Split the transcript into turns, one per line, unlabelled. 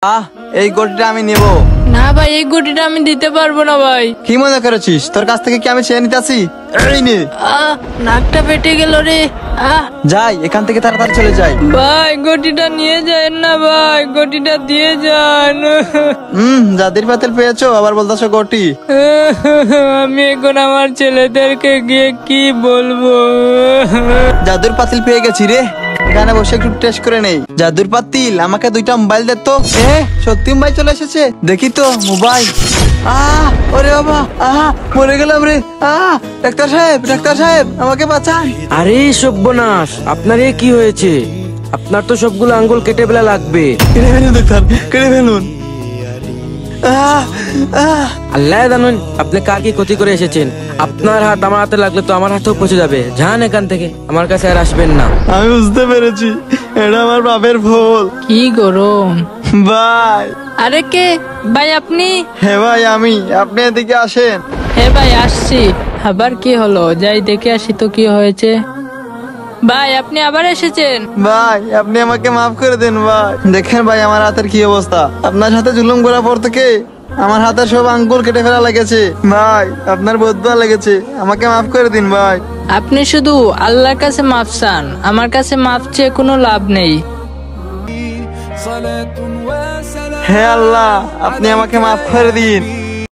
এই গটিটা আমি নেব
না ভাই, এই গুটিটা আমি দিতে পারবো না ভাই।
কি মনে করেছিস তোর কাছ থেকে কি আমি চেয়ে নিতে আসি? এই নে।
নাকটা ফেটে গেল রে।
যাই এখান থেকে তাড়াতাড়ি চলে যাই।
ভাই গটিটা নিয়ে যান না ভাই, গটিটা দিয়ে যান।
জাদির পাতিল পেয়েছো আবার বলতেছো গটি?
আমি এখন আমার ছেলেদেরকে গিয়ে কি বলবো?
জাদুর পাতিল পেয়ে গেছি রে, এখানে বসে একটু টেস্ট করে নেই। জাদুর পাতিল আমাকে 2টা মোবাইল দে তো। সত্যি মোবাইল চলে এসেছে, দেখি তো মোবাইল। ওরে বাবা, মরে গেলাম রে। ডাক্তার সাহেব আমাকে বাঁচান।
আরে সর্বনাশ, আপনার এ কি হয়েছে? আপনার তো সবগুলো আঙ্গুল কেটে ফেলা লাগবে।
কেটে ফেলুন ডাক্তার, কেটে ফেলুন।
আল্লাহ জানেন আপনি কার কি ক্ষতি করে এসেছেন। আপনার হাত আমার হাতে লাগলে তো আমার হাতেও পচে যাবে। যান এখান থেকে, আমার কাছে আর আসবেন না।
আমি বুঝতে পেরেছি, এটা আমার বাপের ভুল।
কি গরম
ভাই।
আরে কে ভাই আপনি?
হ্যাঁ ভাই আমি, আপনি এদিকে আসেন।
হ্যাঁ ভাই আসছি। আবার কি হলো, যাই দেখে আসি তো কি হয়েছে। ভাই আপনি আবার এসেছেন?
ভাই আপনি আমাকে মাফ করে দেন ভাই। দেখেন ভাই আমার হাতের কি অবস্থা, আপনার সাথে জুলুম করার পর থেকে আমার হাতের সব আঙ্গুল কেটে ফেলা লেগেছে। ভাই আপনার বদয়া লেগেছে, আমাকে মাফ করে দিন ভাই।
আপনি শুধু আল্লাহর কাছে মাফ চান, আমার কাছে মাফ চেয়ে কোনো লাভ নেই।
হে আল্লাহ, আপনি আমাকে মাফ করে দিন।